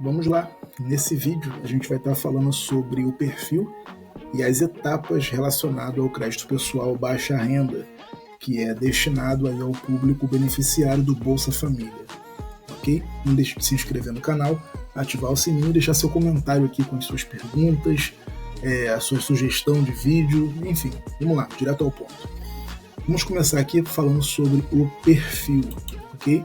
Vamos lá. Nesse vídeo a gente vai estar falando sobre o perfil e as etapas relacionadas ao crédito pessoal baixa renda, que é destinado aí ao público beneficiário do Bolsa Família. Ok? Não deixe de se inscrever no canal, ativar o sininho e deixar seu comentário aqui com as suas perguntas, a sua sugestão de vídeo, enfim. Vamos lá, direto ao ponto. Vamos começar aqui falando sobre o perfil, ok?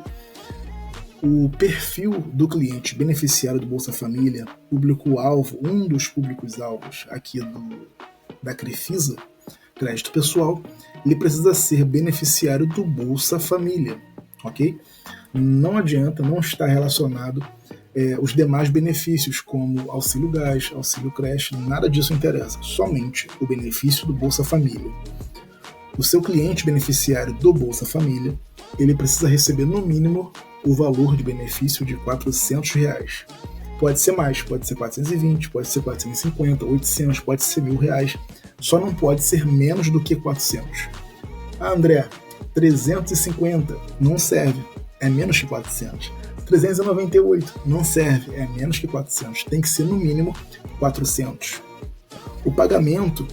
O perfil do cliente beneficiário do Bolsa Família, público-alvo, um dos públicos-alvos aqui da Crefisa, crédito pessoal, ele precisa ser beneficiário do Bolsa Família, ok? Não adianta, não está relacionado os demais benefícios, como auxílio gás, auxílio creche, nada disso interessa, somente o benefício do Bolsa Família. O seu cliente beneficiário do Bolsa Família, ele precisa receber no mínimo o valor de benefício de R$400. Pode ser mais, pode ser 420, pode ser 450, 800, pode ser R$1.000, só não pode ser menos do que 400. Ah, André, 350 não serve, é menos que 400. 398 não serve, é menos que 400, tem que ser no mínimo 400. O pagamento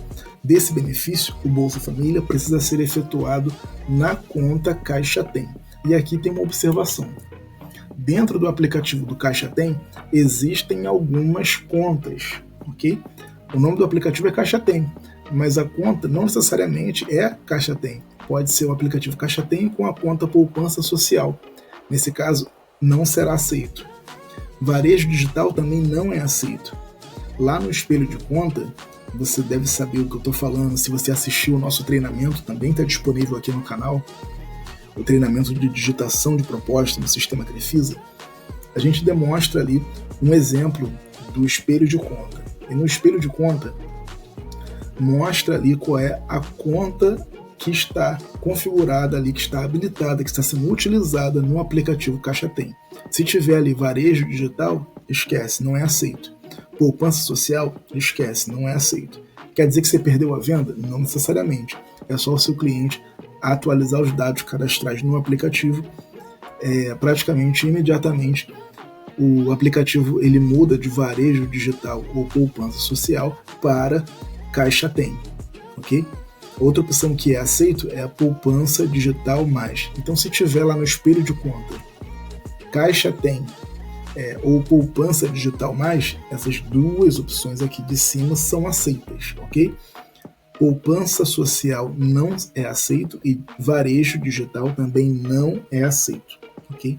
desse benefício, o Bolsa Família, precisa ser efetuado na conta Caixa Tem. E aqui tem uma observação. Dentro do aplicativo do Caixa Tem, existem algumas contas, ok? O nome do aplicativo é Caixa Tem, mas a conta não necessariamente é Caixa Tem. Pode ser o aplicativo Caixa Tem com a conta Poupança Social. Nesse caso, não será aceito. Varejo digital também não é aceito. Lá no espelho de conta, você deve saber o que eu estou falando. Se você assistiu o nosso treinamento, também está disponível aqui no canal, o treinamento de digitação de proposta no sistema Crefisa, a gente demonstra ali um exemplo do espelho de conta. E no espelho de conta, mostra ali qual é a conta que está configurada ali, que está habilitada, que está sendo utilizada no aplicativo Caixa Tem. Se tiver ali varejo digital, esquece, não é aceito. Poupança social, esquece, não é aceito. Quer dizer que você perdeu a venda? Não necessariamente. É só o seu cliente atualizar os dados cadastrais no aplicativo, praticamente imediatamente o aplicativo ele muda de varejo digital ou poupança social para Caixa Tem, ok? Outra opção que é aceito é a poupança digital mais. Então, se tiver lá no espelho de conta Caixa Tem ou poupança digital mais, essas duas opções aqui de cima são aceitas, ok? Poupança social não é aceito e varejo digital também não é aceito, ok?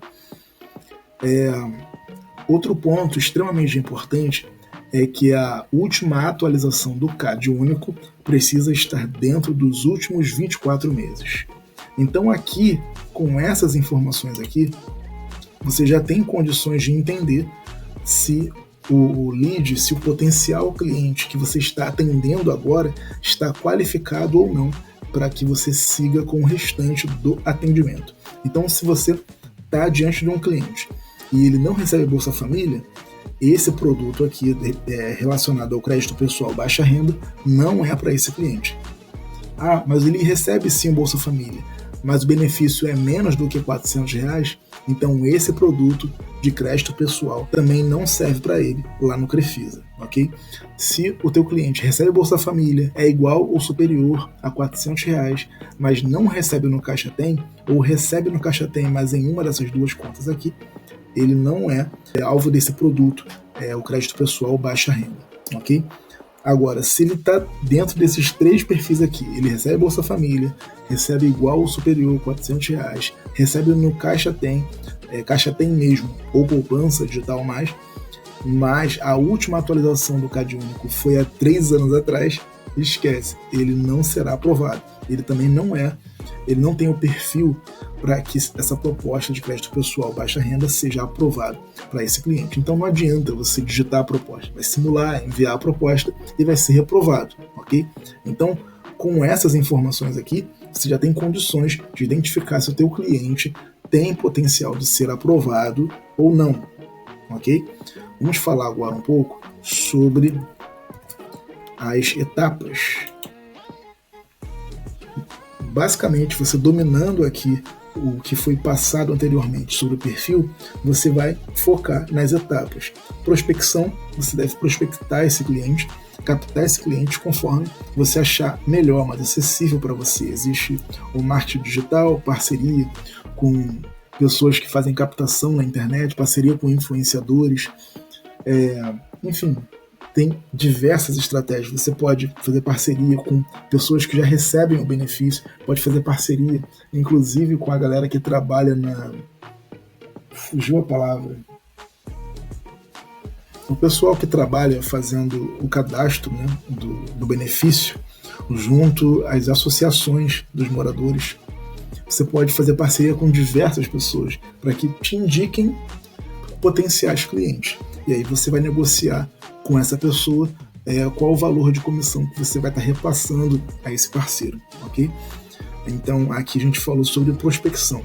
Outro ponto extremamente importante é que a última atualização do CAD único precisa estar dentro dos últimos 24 meses. Então aqui, com essas informações aqui, você já tem condições de entender se o lead, se o potencial cliente que você está atendendo agora está qualificado ou não para que você siga com o restante do atendimento. Então, se você está diante de um cliente e ele não recebe Bolsa Família, esse produto aqui relacionado ao crédito pessoal baixa renda não é para esse cliente. Ah, mas ele recebe sim o Bolsa Família, mas o benefício é menos do que R$400, então esse produto de crédito pessoal também não serve para ele lá no Crefisa, ok? Se o teu cliente recebe Bolsa Família, é igual ou superior a R$400, mas não recebe no Caixa Tem, ou recebe no Caixa Tem, mas em uma dessas duas contas aqui, ele não é alvo desse produto, o crédito pessoal baixa renda, ok? Agora, se ele está dentro desses três perfis aqui, ele recebe Bolsa Família, recebe igual ou superior a R$400, recebe no Caixa Tem mesmo, ou poupança digital mais, mas a última atualização do CAD único foi há 3 anos atrás, esquece, ele não será aprovado. Ele também ele não tem o perfil para que essa proposta de crédito pessoal baixa renda seja aprovada para esse cliente. Então não adianta você digitar a proposta, vai simular, enviar a proposta e vai ser reprovado, ok? Então, com essas informações aqui, você já tem condições de identificar se o teu cliente tem potencial de ser aprovado ou não, ok? Vamos falar agora um pouco sobre as etapas. Basicamente, você dominando aqui o que foi passado anteriormente sobre o perfil, você vai focar nas etapas. Prospecção, você deve prospectar esse cliente, captar esse cliente conforme você achar melhor, mais acessível para você. Existe o marketing digital, parceria com pessoas que fazem captação na internet, parceria com influenciadores, enfim, tem diversas estratégias. Você pode fazer parceria com pessoas que já recebem o benefício, pode fazer parceria, inclusive com a galera que trabalha na... Fugiu a palavra. O pessoal que trabalha fazendo o cadastro, né, do benefício, junto às associações dos moradores. Você pode fazer parceria com diversas pessoas para que te indiquem potenciais clientes. E aí você vai negociar com essa pessoa qual o valor de comissão que você vai estar repassando a esse parceiro, ok? Então aqui a gente falou sobre prospecção.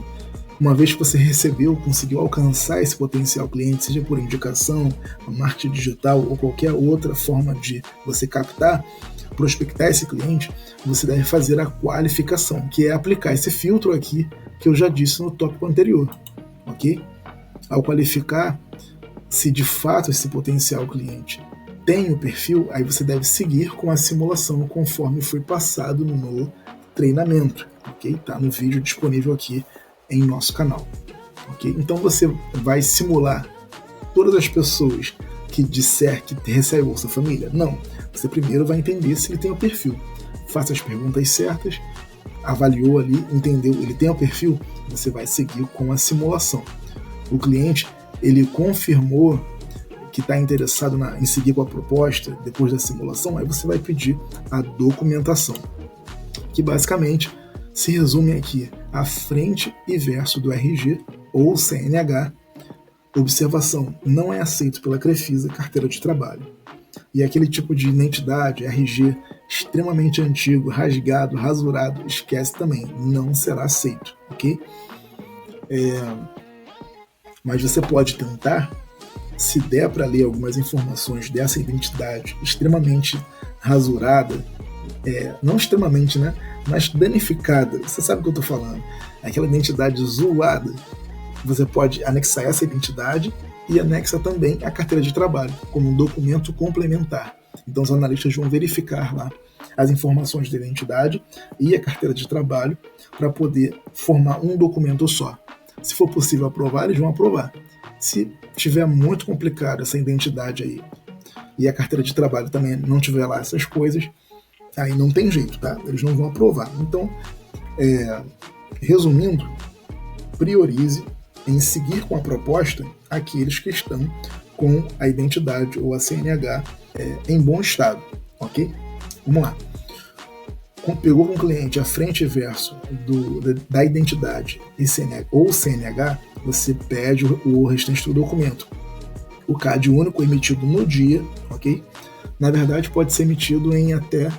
Uma vez que você recebeu, conseguiu alcançar esse potencial cliente, seja por indicação, marketing digital ou qualquer outra forma de você captar, prospectar esse cliente, você deve fazer a qualificação, que é aplicar esse filtro aqui que eu já disse no tópico anterior, ok? Ao qualificar, se de fato esse potencial cliente tem o perfil, aí você deve seguir com a simulação conforme foi passado no treinamento, ok? Tá no vídeo disponível aqui em nosso canal, ok? Então você vai simular todas as pessoas que disser que recebe Bolsa Família? Não. Você primeiro vai entender se ele tem o perfil. Faça as perguntas certas, avaliou ali, entendeu, ele tem o perfil, você vai seguir com a simulação. O cliente, ele confirmou que está interessado em seguir com a proposta depois da simulação, aí você vai pedir a documentação, que basicamente se resume aqui a frente e verso do RG ou CNH. Observação, não é aceito pela Crefisa carteira de trabalho. E aquele tipo de identidade, RG, extremamente antigo, rasgado, rasurado, esquece também, não será aceito, ok? Mas você pode tentar, se der para ler algumas informações dessa identidade extremamente rasurada, não extremamente, né? Mas danificada, você sabe o que eu estou falando, aquela identidade zoada, você pode anexar essa identidade e anexa também a carteira de trabalho, como um documento complementar. Então os analistas vão verificar lá as informações da identidade e a carteira de trabalho para poder formar um documento só. Se for possível aprovar, eles vão aprovar. Se tiver muito complicado essa identidade aí e a carteira de trabalho também não tiver lá essas coisas, aí não tem jeito, tá? Eles não vão aprovar. Então, resumindo, priorize em seguir com a proposta aqueles que estão com a identidade ou a CNH em bom estado, ok? Vamos lá. Pegou com o cliente a frente e verso da identidade e CNH, ou CNH, você pede o restante do documento. O CAD único emitido no dia, ok? Na verdade, pode ser emitido em até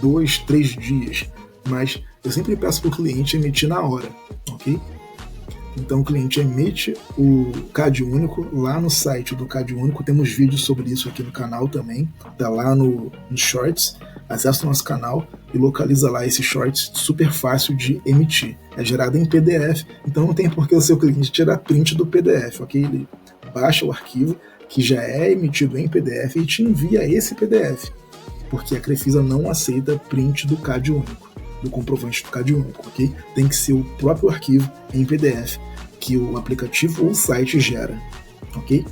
2, 3 dias, mas eu sempre peço para o cliente emitir na hora, ok? Então o cliente emite o CAD único lá no site do CAD único, temos vídeos sobre isso aqui no canal também, tá lá no Shorts, acessa o nosso canal e localiza lá esse Shorts, super fácil de emitir, é gerado em PDF, então não tem por que o seu cliente tirar print do PDF, ok? Ele baixa o arquivo que já é emitido em PDF e te envia esse PDF, porque a Crefisa não aceita print do CAD único, do comprovante do CAD único, ok? Tem que ser o próprio arquivo em PDF que o aplicativo ou o site gera, ok?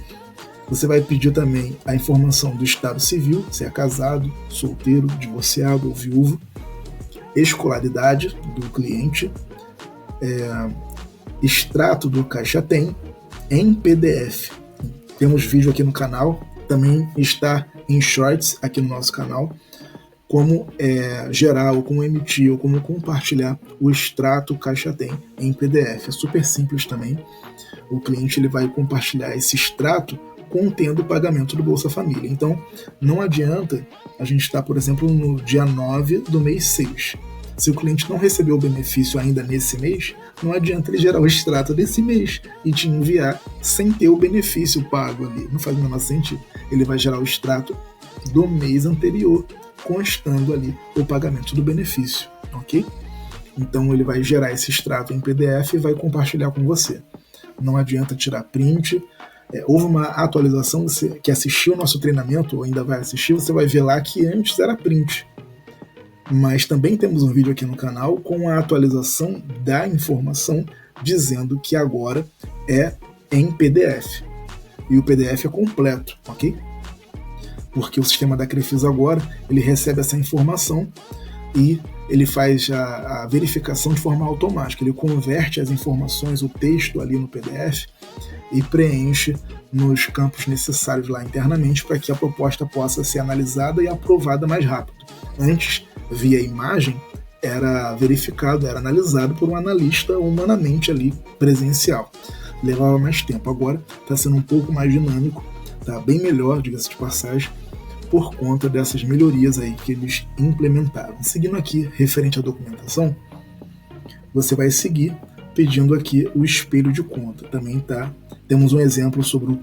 Você vai pedir também a informação do estado civil, se é casado, solteiro, divorciado ou viúvo, escolaridade do cliente, extrato do Caixa Tem em PDF. Temos vídeo aqui no canal, também está em Shorts aqui no nosso canal, como gerar, ou como emitir, ou como compartilhar o extrato Caixa Tem em PDF. É super simples também. O cliente ele vai compartilhar esse extrato contendo o pagamento do Bolsa Família. Então, não adianta a gente estar, por exemplo, no dia 9 do mês 6. Se o cliente não recebeu o benefício ainda nesse mês, não adianta ele gerar o extrato desse mês e te enviar sem ter o benefício pago ali. Não faz o menor sentido. Ele vai gerar o extrato do mês anterior, constando ali o pagamento do benefício, ok? Então ele vai gerar esse extrato em PDF e vai compartilhar com você. Não adianta tirar print. Houve uma atualização, você que assistiu o nosso treinamento ou ainda vai assistir, você vai ver lá que antes era print. Mas também temos um vídeo aqui no canal com a atualização da informação dizendo que agora é em PDF. E o PDF é completo, ok? Porque o sistema da Crefisa agora, ele recebe essa informação e ele faz a verificação de forma automática. Ele converte as informações, o texto ali no PDF e preenche nos campos necessários lá internamente para que a proposta possa ser analisada e aprovada mais rápido. Antes, via imagem, era verificado, era analisado por um analista humanamente ali, presencial. Levava mais tempo. Agora está sendo um pouco mais dinâmico, está bem melhor, diga-se de passagem, por conta dessas melhorias aí que eles implementaram. Seguindo aqui, referente à documentação, você vai seguir pedindo aqui o espelho de conta. Também tá. Temos um exemplo sobre o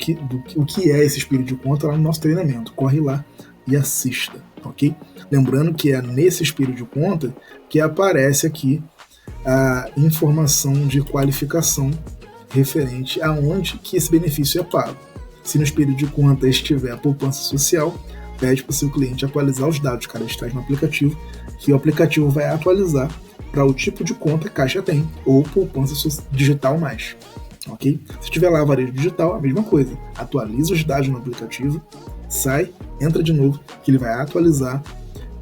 que é esse espelho de conta lá no nosso treinamento. Corre lá e assista, ok? Lembrando que é nesse espelho de conta que aparece aqui a informação de qualificação referente a onde que esse benefício é pago. Se no espelho de conta estiver a poupança social, pede para o seu cliente atualizar os dados cadastrais no aplicativo, que o aplicativo vai atualizar para o tipo de conta Caixa Tem ou poupança digital mais. Ok? Se tiver lá varejo digital, a mesma coisa. Atualiza os dados no aplicativo, sai, entra de novo, que ele vai atualizar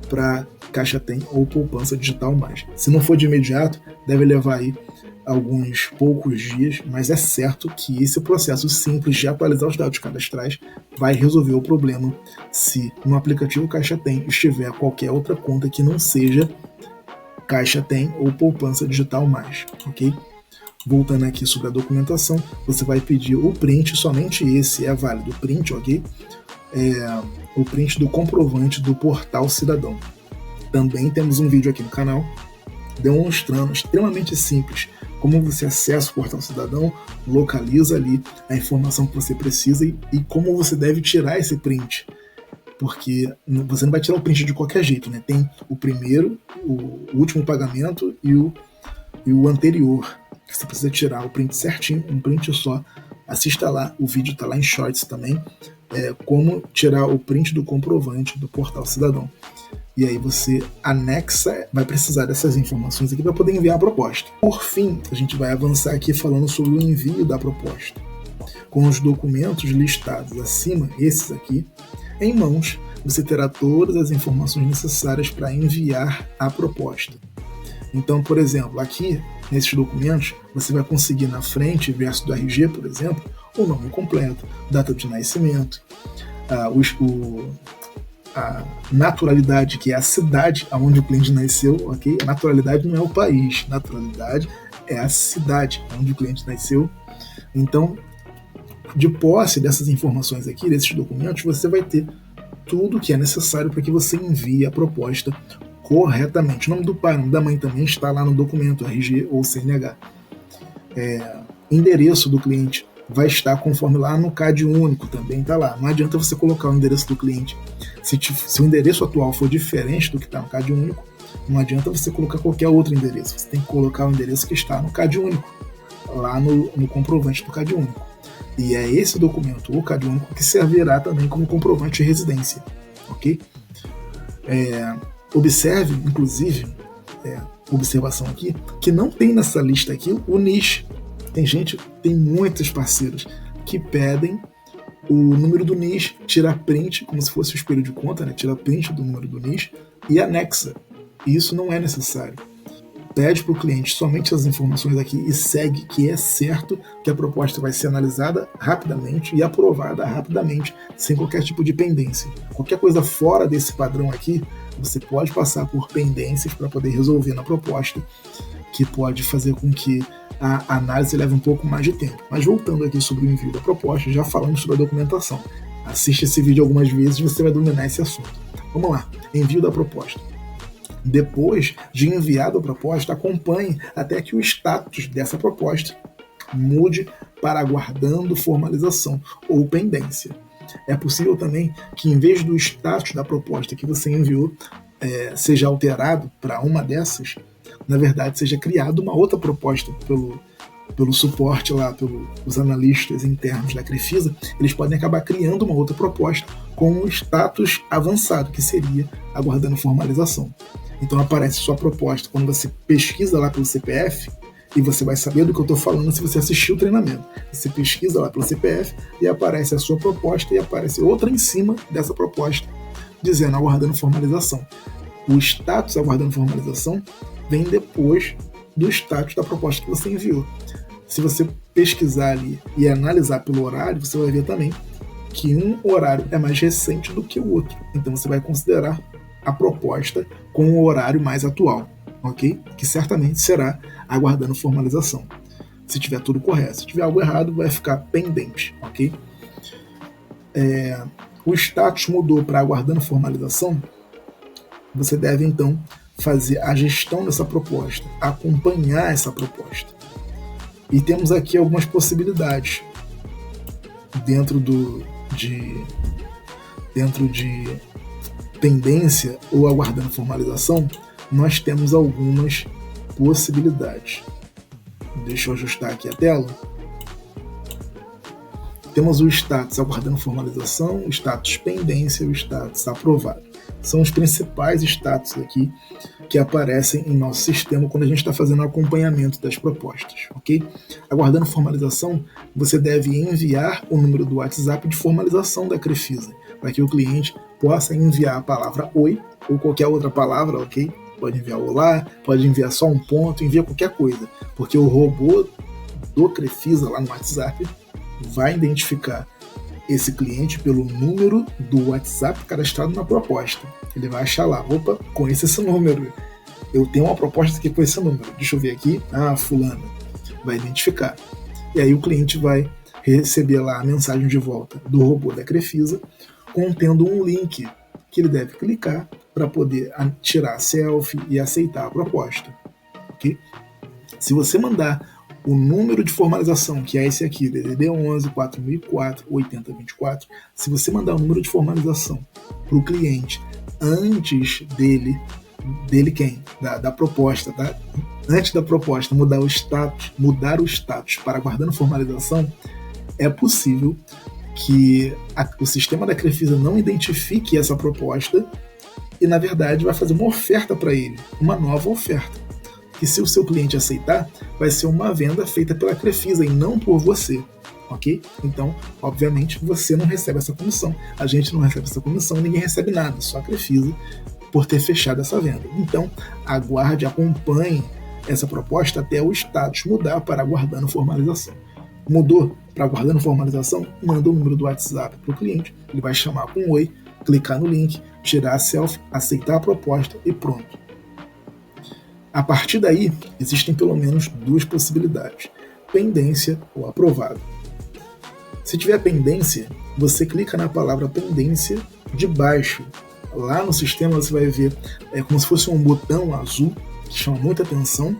para Caixa Tem ou poupança digital mais. Se não for de imediato, deve levar aí alguns poucos dias, mas é certo que esse processo simples de atualizar os dados cadastrais vai resolver o problema se no aplicativo Caixa Tem estiver qualquer outra conta que não seja Caixa Tem ou poupança digital mais, ok? Voltando aqui sobre a documentação, você vai pedir o print, somente esse é válido, o print, ok? O print do comprovante do Portal Cidadão. Também temos um vídeo aqui no canal demonstrando, extremamente simples, como você acessa o Portal Cidadão, localiza ali a informação que você precisa e como você deve tirar esse print. Porque você não vai tirar o print de qualquer jeito, né? Tem o primeiro, o último pagamento e o anterior. Você precisa tirar o print certinho, um print só. Assista lá, o vídeo está lá em Shorts também, como tirar o print do comprovante do Portal Cidadão. E aí você anexa, vai precisar dessas informações aqui para poder enviar a proposta. Por fim, a gente vai avançar aqui falando sobre o envio da proposta. Com os documentos listados acima, esses aqui, em mãos, você terá todas as informações necessárias para enviar a proposta. Então, por exemplo, aqui, nesses documentos, você vai conseguir na frente, verso do RG, por exemplo, o nome completo, data de nascimento, a naturalidade, que é a cidade onde o cliente nasceu, ok? A naturalidade não é o país, naturalidade é a cidade onde o cliente nasceu. Então, de posse dessas informações aqui, desses documentos, você vai ter tudo que é necessário para que você envie a proposta corretamente. O nome do pai, o nome da mãe também está lá no documento, RG ou CNH. Endereço do cliente vai estar conforme lá no CAD único, também está lá. Não adianta você colocar o endereço do cliente. Se o endereço atual for diferente do que está no CAD único, não adianta você colocar qualquer outro endereço. Você tem que colocar o endereço que está no CAD único, lá no comprovante do CAD único. E é esse documento, o CAD único, que servirá também como comprovante de residência, ok? Observe, inclusive, observação aqui, que não tem nessa lista aqui o NIS. Tem muitos parceiros que pedem o número do NIS, tira print, como se fosse o espelho de conta, né? Tira print do número do NIS e anexa. E isso não é necessário. Pede para o cliente somente as informações aqui e segue, que é certo que a proposta vai ser analisada rapidamente e aprovada rapidamente, sem qualquer tipo de pendência. Qualquer coisa fora desse padrão aqui, você pode passar por pendências para poder resolver na proposta, que pode fazer com que a análise leve um pouco mais de tempo. Mas voltando aqui sobre o envio da proposta, já falamos sobre a documentação. Assiste esse vídeo algumas vezes e você vai dominar esse assunto. Vamos lá, envio da proposta. Depois de enviada a proposta, acompanhe até que o status dessa proposta mude para aguardando formalização ou pendência. É possível também que, em vez do status da proposta que você enviou seja alterado para uma dessas, na verdade, seja criada uma outra proposta pelo suporte lá, pelos analistas internos da Crefisa. Eles podem acabar criando uma outra proposta com um status avançado, que seria aguardando formalização. Então aparece sua proposta quando você pesquisa lá pelo CPF, e você vai saber do que eu estou falando se você assistiu o treinamento. Você pesquisa lá pelo CPF e aparece a sua proposta e aparece outra em cima dessa proposta, dizendo aguardando formalização. O status aguardando formalização vem depois do status da proposta que você enviou. Se você pesquisar ali e analisar pelo horário, você vai ver também que um horário é mais recente do que o outro. Então você vai considerar a proposta com o horário mais atual, ok? Que certamente será aguardando formalização. Se tiver tudo correto. Se tiver algo errado, vai ficar pendente, ok? O status mudou para aguardando formalização. Você deve então fazer a gestão dessa proposta, acompanhar essa proposta. E temos aqui algumas possibilidades dentro de pendência ou aguardando formalização. Nós temos algumas possibilidades. Deixa eu ajustar aqui a tela. Temos o status aguardando formalização, o status pendência e o status aprovado. São os principais status aqui que aparecem em nosso sistema quando a gente está fazendo o acompanhamento das propostas, ok? Aguardando formalização, você deve enviar o número do WhatsApp de formalização da Crefisa, para que o cliente possa enviar a palavra oi ou qualquer outra palavra, ok? Pode enviar olá, pode enviar só um ponto, envia qualquer coisa, porque o robô do Crefisa lá no WhatsApp vai identificar esse cliente pelo número do WhatsApp cadastrado na proposta. Ele vai achar lá, opa, conheço esse número, eu tenho uma proposta aqui com esse número, deixa eu ver aqui, fulano, vai identificar. E aí o cliente vai receber lá a mensagem de volta do robô da Crefisa, contendo um link que ele deve clicar para poder tirar a selfie e aceitar a proposta, ok? Se você mandar o número de formalização, que é esse aqui, DDD 11 4004 8024, se você mandar o número de formalização para o cliente antes dele quem? Da proposta, tá? Antes da proposta mudar o status para aguardando formalização, é possível que o sistema da Crefisa não identifique essa proposta e, na verdade, vai fazer uma oferta para ele, uma nova oferta. Que se o seu cliente aceitar, vai ser uma venda feita pela Crefisa e não por você, ok? Então, obviamente, você não recebe essa comissão, a gente não recebe essa comissão, ninguém recebe nada, só a Crefisa por ter fechado essa venda. Então, aguarde, acompanhe essa proposta até o status mudar para aguardando formalização. Mudou para aguardando formalização, manda o número do WhatsApp para o cliente, ele vai chamar com oi, clicar no link, tirar a selfie, aceitar a proposta e pronto. A partir daí, existem pelo menos duas possibilidades: pendência ou aprovado. Se tiver pendência, você clica na palavra pendência de baixo. Lá no sistema você vai ver como se fosse um botão azul, que chama muita atenção,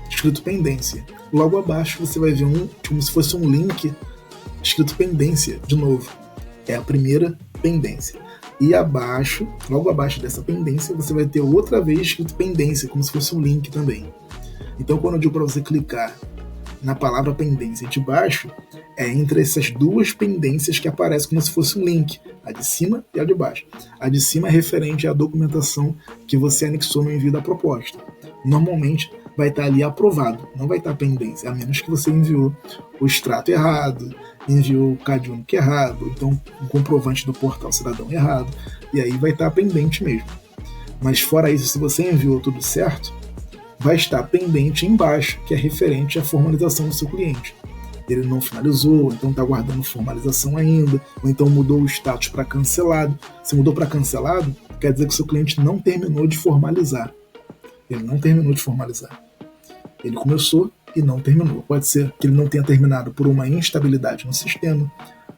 escrito pendência. Logo abaixo você vai ver como se fosse um link escrito pendência de novo. É a primeira pendência. E abaixo, logo abaixo dessa pendência, você vai ter outra vez escrito pendência, como se fosse um link também. Então, quando eu digo para você clicar na palavra pendência de baixo, é entre essas duas pendências que aparecem como se fosse um link, a de cima e a de baixo. A de cima é referente à documentação que você anexou no envio da proposta. Normalmente vai estar ali aprovado, não vai estar pendência, a menos que você enviou o extrato errado, enviou o CAD único errado, então um comprovante do portal cidadão errado, e aí vai estar pendente mesmo. Mas fora isso, se você enviou tudo certo, vai estar pendente embaixo, que é referente à formalização do seu cliente. Ele não finalizou, ou então está aguardando formalização ainda, ou então mudou o status para cancelado. Se mudou para cancelado, quer dizer que o seu cliente não terminou de formalizar. Ele não terminou de formalizar. Ele começou e não terminou. Pode ser que ele não tenha terminado por uma instabilidade no sistema,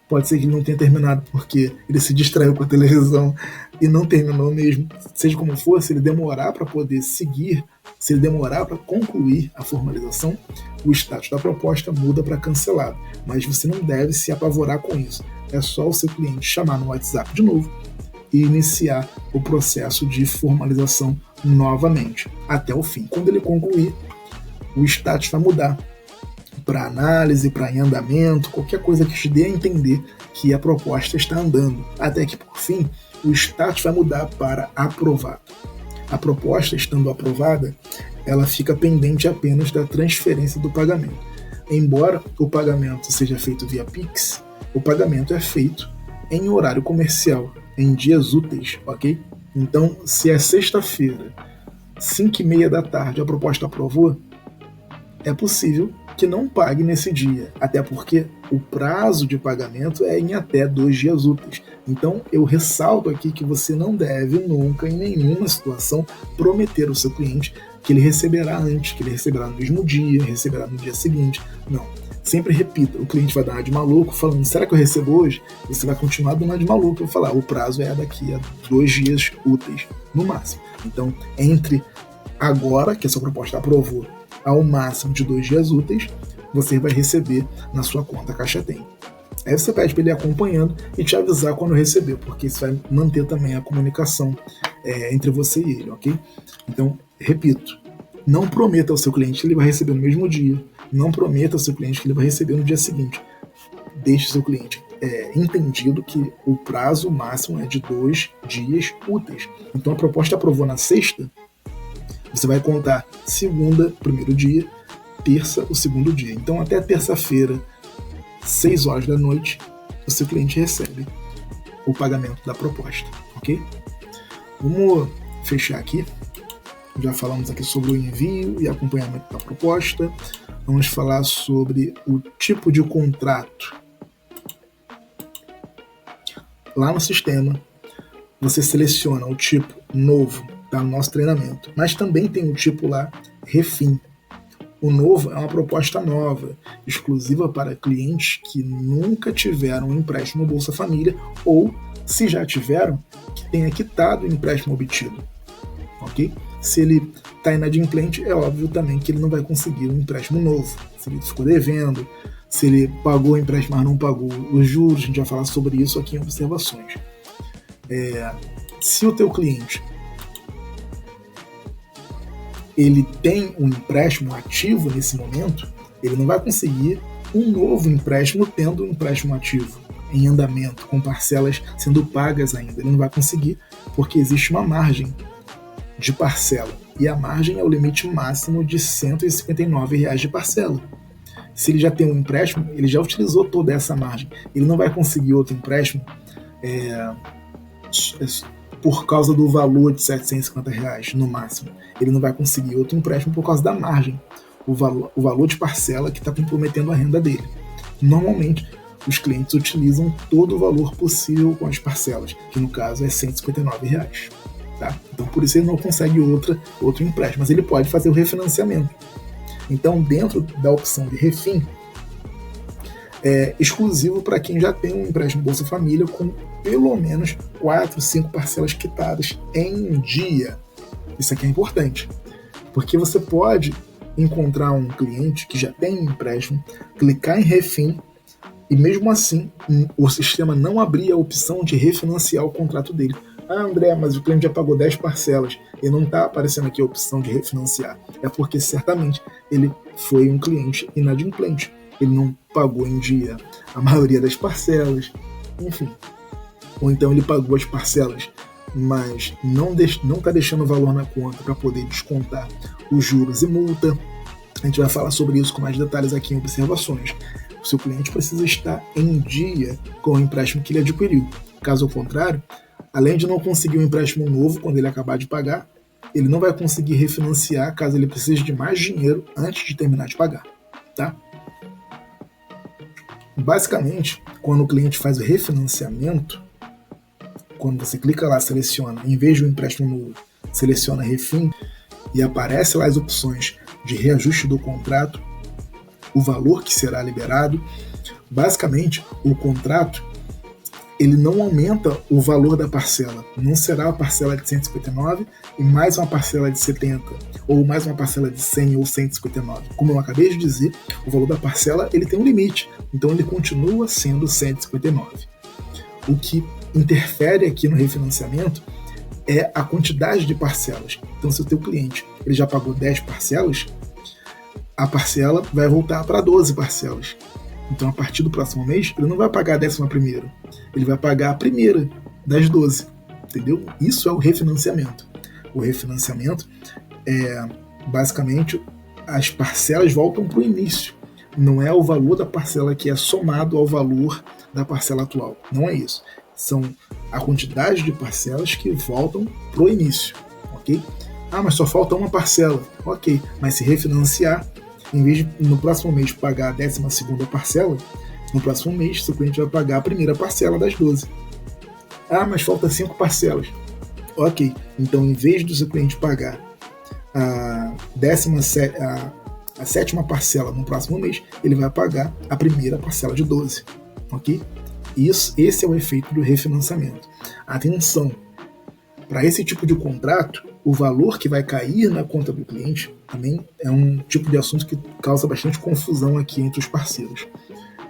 pode ser que ele não tenha terminado porque ele se distraiu com a televisão e não terminou mesmo. Seja como for, se ele demorar para poder seguir, se ele demorar para concluir a formalização, o status da proposta muda para cancelado. Mas você não deve se apavorar com isso. É só o seu cliente chamar no WhatsApp de novo e iniciar o processo de formalização novamente até o fim. Quando ele concluir, o status vai mudar para análise, para em andamento, qualquer coisa que te dê a entender que a proposta está andando, até que por fim o status vai mudar para aprovado. A proposta estando aprovada, ela fica pendente apenas da transferência do pagamento. Embora o pagamento seja feito via Pix, o pagamento é feito em horário comercial, em dias úteis, ok? Então, se é sexta-feira, 5h30 da tarde, a proposta aprovou, é possível que não pague nesse dia, até porque o prazo de pagamento é em até 2 dias úteis. Então, eu ressalto aqui que você não deve nunca, em nenhuma situação, prometer ao seu cliente que ele receberá antes, que ele receberá no mesmo dia, receberá no dia seguinte. Não. Sempre repita, o cliente vai dar uma de maluco, falando, será que eu recebo hoje? Você vai continuar dando uma de maluco e falar, o prazo é daqui a 2 dias úteis, no máximo. Então, entre agora, que a sua proposta aprovou, ao máximo de 2 dias úteis, você vai receber na sua conta Caixa Tem. Aí você pede para ele ir acompanhando e te avisar quando receber, porque isso vai manter também a comunicação entre você e ele, ok? Então, repito, não prometa ao seu cliente que ele vai receber no mesmo dia, não prometa ao seu cliente que ele vai receber no dia seguinte. Deixe o seu cliente entendido que o prazo máximo é de 2 dias úteis. Então, a proposta aprovou na sexta, você vai contar segunda, primeiro dia, terça, o segundo dia. Então, até terça-feira, 6 horas da noite, o seu cliente recebe o pagamento da proposta, ok? Vamos fechar aqui. Já falamos aqui sobre o envio e acompanhamento da proposta. Vamos falar sobre o tipo de contrato. Lá no sistema, você seleciona o tipo novo, tá no nosso treinamento, mas também tem o tipo lá refim. O novo é uma proposta nova, exclusiva para clientes que nunca tiveram um empréstimo Bolsa Família ou, se já tiveram, que tenha quitado o empréstimo obtido. Ok? Se ele está inadimplente, é óbvio também que ele não vai conseguir um empréstimo novo. Se ele ficou devendo, se ele pagou o empréstimo, mas não pagou os juros, a gente vai falar sobre isso aqui em observações. Se o teu cliente ele tem um empréstimo ativo nesse momento, ele não vai conseguir um novo empréstimo tendo um empréstimo ativo em andamento, com parcelas sendo pagas ainda. Ele não vai conseguir porque existe uma margem de parcela, e a margem é o limite máximo de R$ 159 de parcela. Se ele já tem um empréstimo, ele já utilizou toda essa margem. Ele não vai conseguir outro empréstimo por causa do valor de R$ 750 no máximo. Ele não vai conseguir outro empréstimo por causa da margem, o valor de parcela que está comprometendo a renda dele. Normalmente, os clientes utilizam todo o valor possível com as parcelas, que no caso é R$ 159. Tá? Então, por isso ele não consegue outro empréstimo, mas ele pode fazer o refinanciamento. Então, dentro da opção de refim, é exclusivo para quem já tem um empréstimo Bolsa Família com pelo menos 4, 5 parcelas quitadas em dia. Isso aqui é importante, porque você pode encontrar um cliente que já tem um empréstimo, clicar em refim e mesmo assim o sistema não abrir a opção de refinanciar o contrato dele. Ah, André, mas o cliente já pagou 10 parcelas e não está aparecendo aqui a opção de refinanciar. É porque certamente ele foi um cliente inadimplente. Ele não pagou em dia a maioria das parcelas, enfim. Ou então ele pagou as parcelas, mas não está deixando o valor na conta para poder descontar os juros e multa. A gente vai falar sobre isso com mais detalhes aqui em observações. O seu cliente precisa estar em dia com o empréstimo que ele adquiriu. Caso contrário, além de não conseguir um empréstimo novo quando ele acabar de pagar, ele não vai conseguir refinanciar caso ele precise de mais dinheiro antes de terminar de pagar. Tá? Basicamente, quando o cliente faz o refinanciamento, quando você clica lá, seleciona, em vez de um empréstimo novo, seleciona refim e aparece lá as opções de reajuste do contrato, o valor que será liberado. Basicamente, o contrato ele não aumenta o valor da parcela. Não será a parcela de 159 e mais uma parcela de 70, ou mais uma parcela de 100 ou 159. Como eu acabei de dizer, o valor da parcela ele tem um limite, então ele continua sendo 159. O que interfere aqui no refinanciamento é a quantidade de parcelas. Então, se o teu cliente ele já pagou 10 parcelas, a parcela vai voltar para 12 parcelas. Então, a partir do próximo mês, ele não vai pagar a 11ª, ele vai pagar a primeira das 12. Entendeu? Isso é o refinanciamento. O refinanciamento é, basicamente, as parcelas voltam para o início. Não é o valor da parcela que é somado ao valor da parcela atual. Não é isso. São a quantidade de parcelas que voltam para o início. Ok? Ah, mas só falta uma parcela. Ok, mas se refinanciar, em vez de no próximo mês pagar a 12ª parcela, no próximo mês seu cliente vai pagar a primeira parcela das 12. Ah, mas falta 5 parcelas. Ok, então em vez do seu cliente pagar a 7ª parcela no próximo mês, ele vai pagar a primeira parcela de 12. Ok? Esse é o efeito do refinanciamento. Atenção! Para esse tipo de contrato, o valor que vai cair na conta do cliente também é um tipo de assunto que causa bastante confusão aqui entre os parceiros.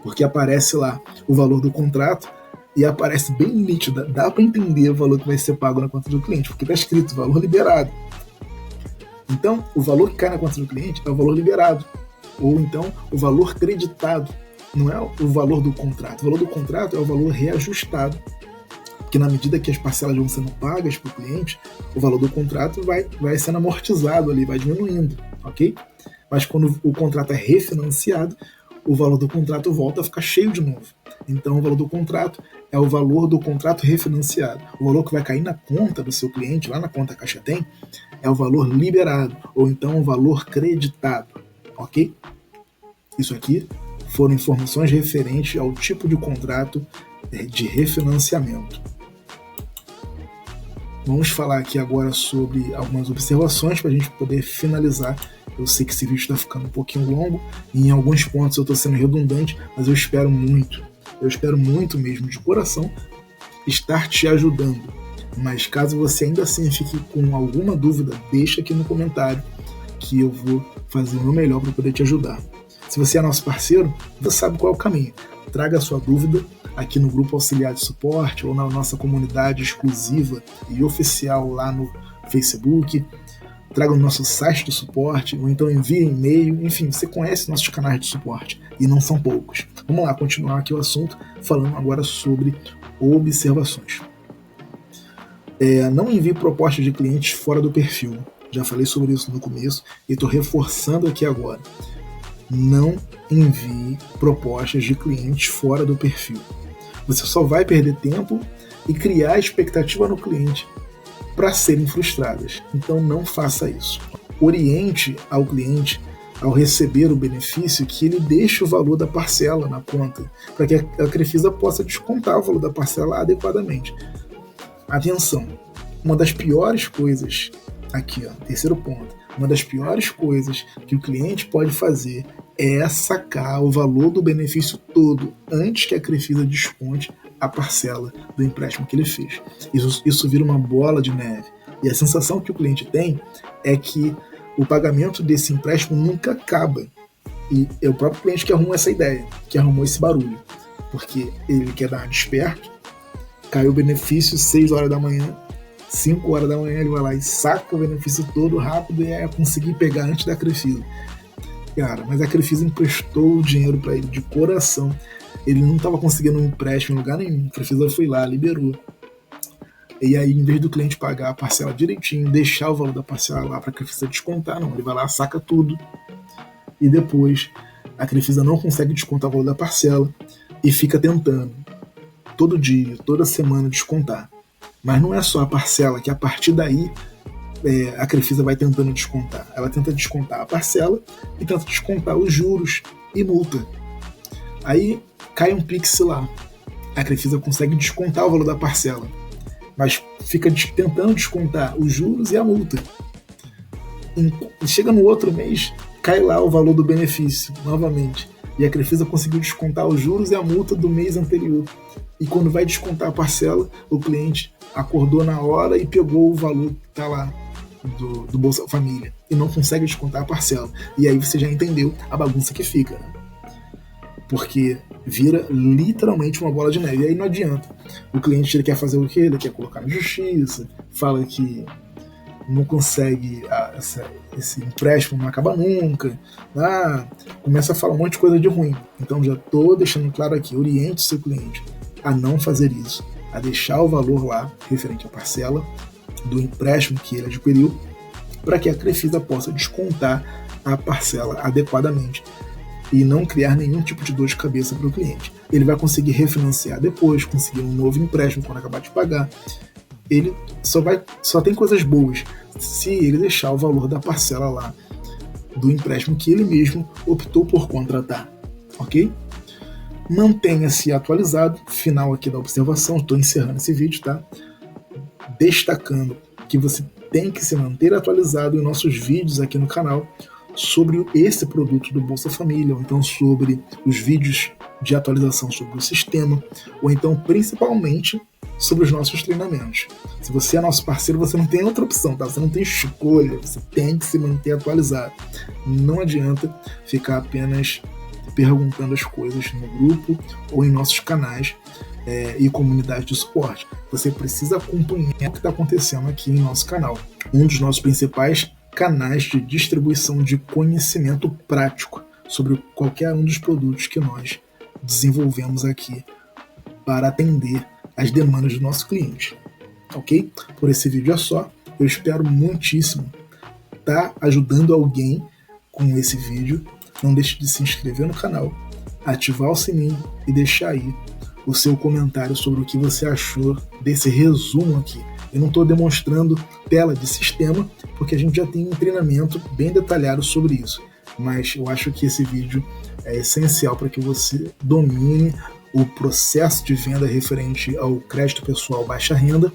Porque aparece lá o valor do contrato e aparece bem nítido, dá para entender o valor que vai ser pago na conta do cliente, porque está escrito valor liberado. Então, o valor que cai na conta do cliente é o valor liberado, ou então o valor creditado, não é o valor do contrato. O valor do contrato é o valor reajustado, porque na medida que as parcelas vão sendo pagas para o cliente, o valor do contrato vai sendo amortizado ali, vai diminuindo, ok? Mas quando o contrato é refinanciado, o valor do contrato volta a ficar cheio de novo. Então, o valor do contrato é o valor do contrato refinanciado. O valor que vai cair na conta do seu cliente, lá na conta Caixa Tem, é o valor liberado, ou então o valor creditado, ok? Isso aqui foram informações referentes ao tipo de contrato de refinanciamento. Vamos falar aqui agora sobre algumas observações para a gente poder finalizar. Eu sei que esse vídeo está ficando um pouquinho longo e em alguns pontos eu estou sendo redundante, mas eu espero muito mesmo, de coração, estar te ajudando. Mas caso você ainda assim fique com alguma dúvida, deixa aqui no comentário que eu vou fazer o meu melhor para poder te ajudar. Se você é nosso parceiro, você sabe qual é o caminho. Traga a sua dúvida aqui no grupo auxiliar de suporte ou na nossa comunidade exclusiva e oficial lá no Facebook. Traga no nosso site de suporte, ou então envie e-mail. Enfim, você conhece nossos canais de suporte e não são poucos. Vamos lá, continuar aqui o assunto, falando agora sobre observações. Não envie propostas de clientes fora do perfil. Já falei sobre isso no começo e estou reforçando aqui agora. Não envie propostas de clientes fora do perfil. Você só vai perder tempo e criar expectativa no cliente para serem frustradas. Então não faça isso. Oriente ao cliente, ao receber o benefício, que ele deixe o valor da parcela na conta, para que a Crefisa possa descontar o valor da parcela adequadamente. Atenção, uma das piores coisas, aqui ó, terceiro ponto, uma das piores coisas que o cliente pode fazer é sacar o valor do benefício todo antes que a Crefisa desconte a parcela do empréstimo que ele fez. Isso vira uma bola de neve. E a sensação que o cliente tem é que o pagamento desse empréstimo nunca acaba. E é o próprio cliente que arrumou essa ideia, que arrumou esse barulho. Porque ele quer dar desperto, caiu o benefício 6 horas da manhã, 5 horas da manhã ele vai lá e saca o benefício todo rápido e é conseguir pegar antes da Crefisa. Cara, mas a Crefisa emprestou o dinheiro para ele de coração. Ele não estava conseguindo um empréstimo em lugar nenhum. A Crefisa foi lá, liberou. E aí, em vez do cliente pagar a parcela direitinho, deixar o valor da parcela lá para a Crefisa descontar, não. Ele vai lá, saca tudo. E depois a Crefisa não consegue descontar o valor da parcela e fica tentando, todo dia, toda semana, descontar. Mas não é só a parcela, que a partir daí a Crefisa vai tentando descontar. Ela tenta descontar a parcela e tenta descontar os juros e multa. Aí cai um Pix lá. A Crefisa consegue descontar o valor da parcela, mas fica tentando descontar os juros e a multa. E chega no outro mês, cai lá o valor do benefício, novamente. E a Crefisa conseguiu descontar os juros e a multa do mês anterior. E quando vai descontar a parcela, o cliente acordou na hora e pegou o valor que está lá do Bolsa Família e não consegue descontar a parcela. E aí você já entendeu a bagunça que fica, né? Porque vira literalmente uma bola de neve. E aí não adianta. O cliente ele quer fazer o quê? Ele quer colocar na justiça, fala que não consegue, esse empréstimo não acaba nunca, começa a falar um monte de coisa de ruim. Então já estou deixando claro aqui, oriente seu cliente a não fazer isso, a deixar o valor lá referente à parcela do empréstimo que ele adquiriu, para que a Crefisa possa descontar a parcela adequadamente e não criar nenhum tipo de dor de cabeça para o cliente. Ele vai conseguir refinanciar depois, conseguir um novo empréstimo quando acabar de pagar. Ele só tem coisas boas se ele deixar o valor da parcela lá do empréstimo que ele mesmo optou por contratar, ok? Mantenha-se atualizado. Final aqui da observação, estou encerrando esse vídeo, tá? Destacando que você tem que se manter atualizado em nossos vídeos aqui no canal sobre esse produto do Bolsa Família, ou então sobre os vídeos de atualização sobre o sistema, ou então principalmente sobre os nossos treinamentos. Se você é nosso parceiro, você não tem outra opção, tá? Você não tem escolha, você tem que se manter atualizado. Não adianta ficar apenas perguntando as coisas no grupo ou em nossos canais e comunidade de suporte. Você precisa acompanhar o que está acontecendo aqui em nosso canal. Um dos nossos principais canais de distribuição de conhecimento prático sobre qualquer um dos produtos que nós desenvolvemos aqui para atender as demandas do nosso cliente. Ok? Por esse vídeo é só. Eu espero muitíssimo estar ajudando alguém com esse vídeo. Não deixe de se inscrever no canal, ativar o sininho e deixar aí o seu comentário sobre o que você achou desse resumo aqui. Eu não estou demonstrando tela de sistema, porque a gente já tem um treinamento bem detalhado sobre isso. Mas eu acho que esse vídeo é essencial para que você domine o processo de venda referente ao crédito pessoal baixa renda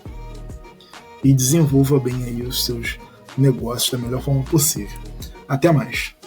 e desenvolva bem aí os seus negócios da melhor forma possível. Até mais!